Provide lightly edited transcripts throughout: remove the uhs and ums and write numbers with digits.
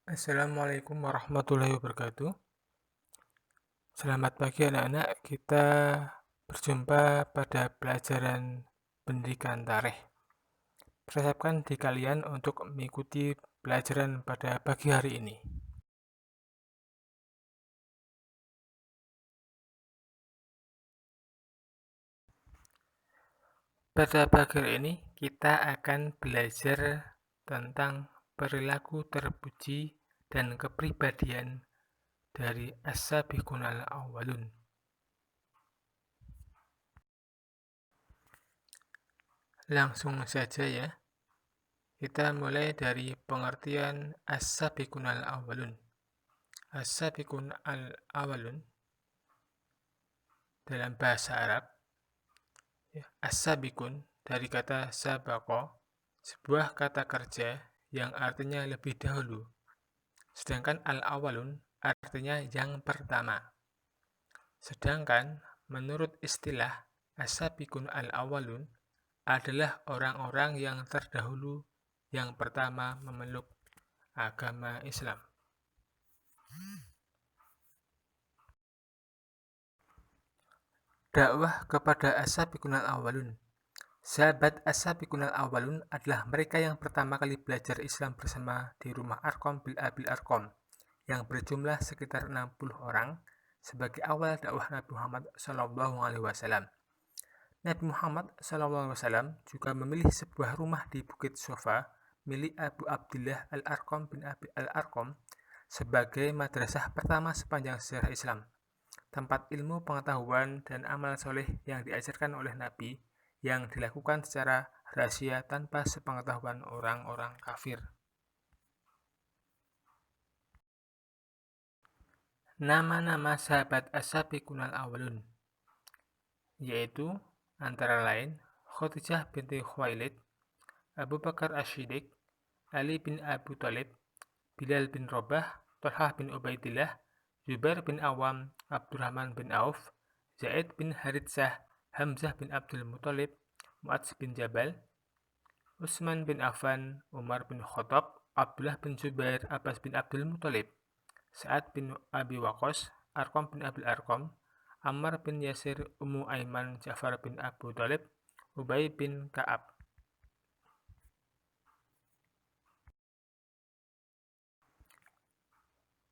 Assalamualaikum warahmatullahi wabarakatuh. Selamat pagi anak-anak. Kita berjumpa pada pelajaran pendidikan tarikh. Persiapkan di kalian untuk mengikuti pelajaran pada pagi hari ini. Pada pagi hari ini kita akan belajar tentang perilaku terpuji dan kepribadian dari as-sabiqunal awwalun. Langsung saja ya. Kita mulai dari pengertian as-sabiqunal awwalun. As-sabiqun al-awwalun dalam bahasa Arab, as-sabiqun dari kata sabaqo, sebuah kata kerja yang artinya lebih dahulu. Sedangkan al-awwalun artinya yang pertama. Sedangkan menurut istilah as-sabiqun al-awwalun adalah orang-orang yang terdahulu yang pertama memeluk agama Islam. Dakwah kepada as-sabiqun al-awwalun. Sahabat as-sabiqun al-awwalun adalah mereka yang pertama kali belajar Islam bersama di rumah Arqam bin Abil Arqam yang berjumlah sekitar 60 orang sebagai awal dakwah Nabi Muhammad SAW. Nabi Muhammad SAW juga memilih sebuah rumah di Bukit Sofa milik Abu Abdillah Al-Arqam bin Abi Al-Arqam sebagai madrasah pertama sepanjang sejarah Islam, tempat ilmu pengetahuan dan amal soleh yang diajarkan oleh Nabi yang dilakukan secara rahasia tanpa sepengetahuan orang-orang kafir. Nama-nama sahabat as-sabiqun al-awwalun yaitu antara lain Khadijah binti Khuwailid, Abu Bakar Asy-Syiddiq, Ali bin Abi Thalib, Bilal bin Rabah, Thalhah bin Ubaidillah, Zubair bin Awam, Abdurrahman bin Auf, Zaid bin Haritsah, Hamzah bin Abdul Muthalib, Mu'adz bin Jabal, Utsman bin Affan, Umar bin Khattab, Abdullah bin Zubair, Abbas bin Abdul Muthalib, Sa'ad bin Abi Waqqas, Arqam bin Abil Arqam, Ammar bin Yasir, Ummu Aiman, Ja'far bin Abu Thalib, Ubay bin Ka'ab.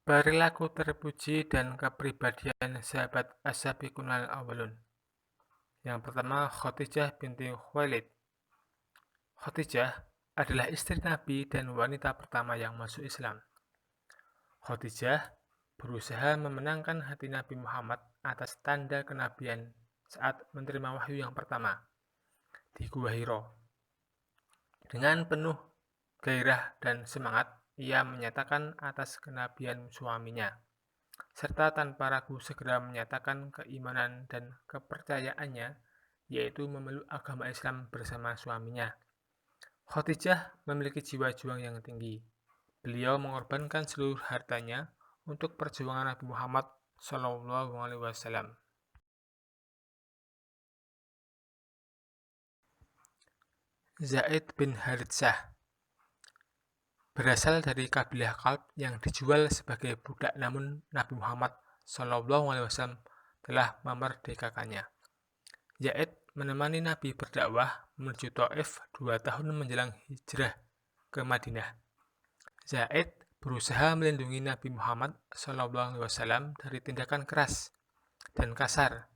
Perilaku terpuji dan kepribadian sahabat as-sabiqun al-awwalun. Yang pertama, Khadijah binti Khuwailid. Khadijah adalah istri Nabi dan wanita pertama yang masuk Islam. Khadijah berusaha memenangkan hati Nabi Muhammad atas tanda kenabian saat menerima wahyu yang pertama di Gua Hiro. Dengan penuh gairah dan semangat, ia menyatakan atas kenabian suaminya, serta tanpa ragu segera menyatakan keimanan dan kepercayaannya, yaitu memeluk agama Islam bersama suaminya. Khadijah memiliki jiwa juang yang tinggi. Beliau mengorbankan seluruh hartanya untuk perjuangan Nabi Muhammad SAW. Zaid bin Haritsah berasal dari kabilah Kalb yang dijual sebagai budak, namun Nabi Muhammad SAW telah memerdekakannya. Zaid menemani Nabi berdakwah menuju Taif 2 tahun menjelang hijrah ke Madinah. Zaid berusaha melindungi Nabi Muhammad SAW dari tindakan keras dan kasar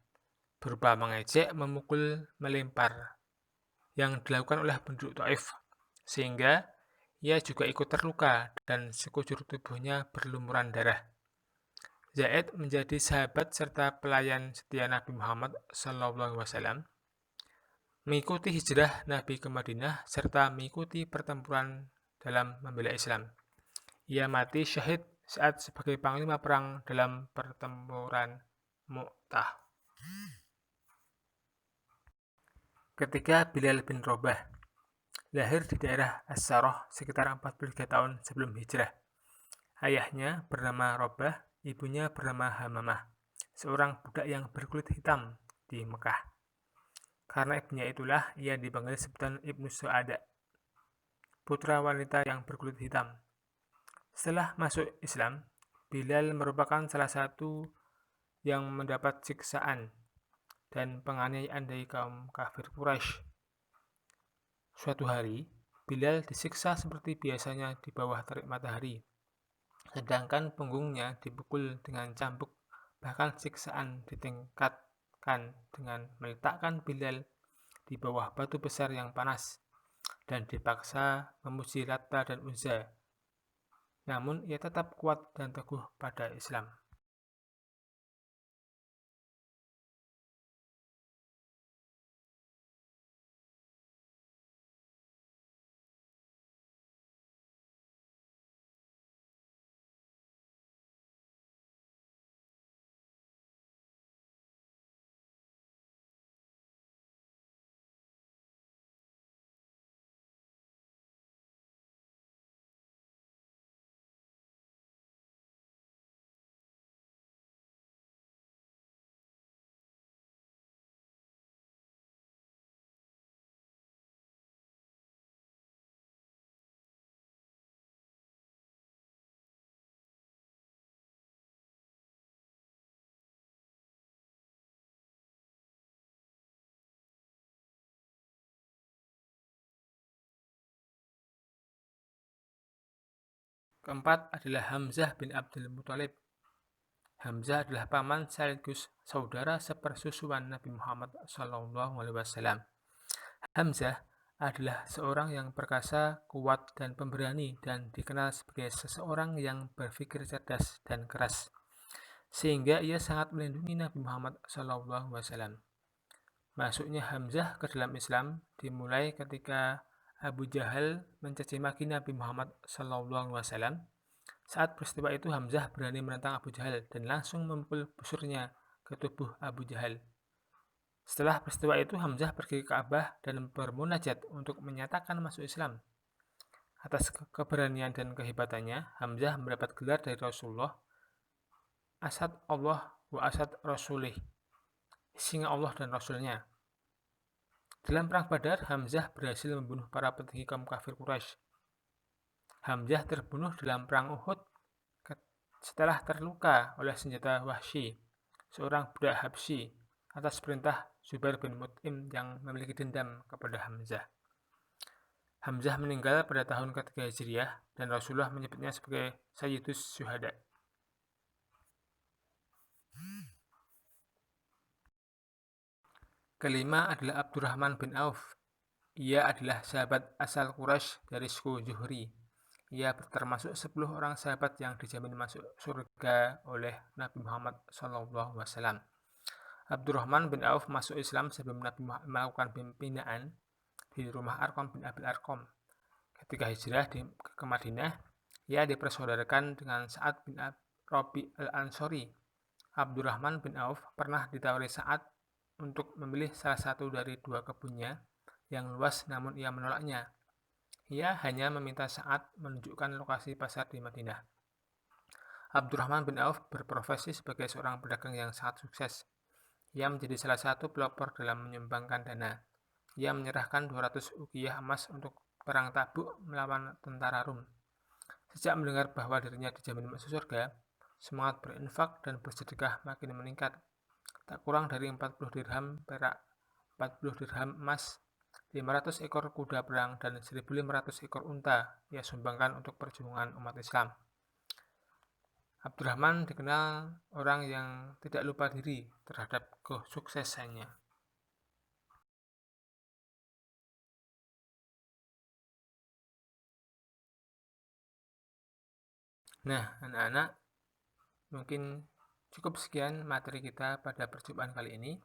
berupa mengejek, memukul, melempar yang dilakukan oleh penduduk Taif, sehingga ia juga ikut terluka dan sekujur tubuhnya berlumuran darah. Zaid menjadi sahabat serta pelayan setia Nabi Muhammad SAW, mengikuti hijrah Nabi ke Madinah, serta mengikuti pertempuran dalam membela Islam. Ia mati syahid saat sebagai panglima perang dalam pertempuran Mu'tah. Ketiga, Bilal bin Rabah lahir di daerah As-Sarah sekitar 43 tahun sebelum hijrah. Ayahnya bernama Rabah, ibunya bernama Hamamah, seorang budak yang berkulit hitam di Mekah. Karena ibunya itulah ia dipanggil sebutan Ibnu Su'ada, putra wanita yang berkulit hitam. Setelah masuk Islam, Bilal merupakan salah satu yang mendapat siksaan dan penganiayaan dari kaum kafir Quraisy. Suatu hari, Bilal disiksa seperti biasanya di bawah terik matahari, sedangkan punggungnya dipukul dengan cambuk. Bahkan siksaan ditingkatkan dengan meletakkan Bilal di bawah batu besar yang panas dan dipaksa memuji Latta dan Uzza. Namun ia tetap kuat dan teguh pada Islam. Keempat adalah Hamzah bin Abdul Muthalib. Hamzah adalah paman sekaligus saudara sepersusuan Nabi Muhammad SAW. Hamzah adalah seorang yang perkasa, kuat, dan pemberani, dan dikenal sebagai seseorang yang berpikir cerdas dan keras, sehingga ia sangat melindungi Nabi Muhammad SAW. Masuknya Hamzah ke dalam Islam dimulai ketika Abu Jahal mencaci maki Nabi Muhammad SAW. Saat peristiwa itu, Hamzah berani menentang Abu Jahal dan langsung memukul busurnya ke tubuh Abu Jahal. Setelah peristiwa itu, Hamzah pergi ke Ka'bah dan bermunajat untuk menyatakan masuk Islam. Atas keberanian dan kehebatannya, Hamzah mendapat gelar dari Rasulullah, Asad Allah wa Asad Rasulih, singa Allah dan Rasulnya. Dalam perang Badar, Hamzah berhasil membunuh para petinggi kaum kafir Quraisy. Hamzah terbunuh dalam perang Uhud setelah terluka oleh senjata Wahsy, seorang budak Habsyi, atas perintah Zubair bin Mut'im yang memiliki dendam kepada Hamzah. Hamzah meninggal pada tahun ketiga Hijriah dan Rasulullah menyebutnya sebagai Sayyidus Syuhada. Kelima adalah Abdurrahman bin Auf. Ia adalah sahabat asal Quraisy dari suku Zuhri. Ia termasuk 10 orang sahabat yang dijamin masuk surga oleh Nabi Muhammad SAW. Abdurrahman bin Auf masuk Islam sebelum Nabi melakukan pembinaan di rumah Arqam bin Abil Arqam. Ketika hijrah ke Madinah, ia dipersaudarakan dengan Sa'ad bin Rabi al-Ansori. Abdurrahman bin Auf pernah ditawari Sa'ad untuk memilih salah satu dari dua kebunnya yang luas, namun ia menolaknya. Ia hanya meminta Sa'ad menunjukkan lokasi pasar di Madinah. Abdurrahman bin Auf berprofesi sebagai seorang pedagang yang sangat sukses. Ia menjadi salah satu pelopor dalam menyumbangkan dana. Ia menyerahkan 200 uqiyah emas untuk perang Tabuk melawan tentara Rum. Sejak mendengar bahwa dirinya dijamin masuk surga, semangat berinfak dan bersedekah makin meningkat. Tak kurang dari 40 dirham perak, 40 dirham emas, 500 ekor kuda perang, dan 1.500 ekor unta ia sumbangkan untuk perjuangan umat Islam. Abdurrahman dikenal orang yang tidak lupa diri terhadap kesuksesannya. Nah, anak-anak, mungkin cukup sekian materi kita pada percobaan kali ini.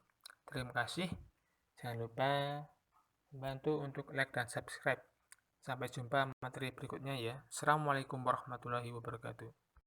Terima kasih. Jangan lupa bantu untuk like dan subscribe. Sampai jumpa materi berikutnya ya. Assalamualaikum warahmatullahi wabarakatuh.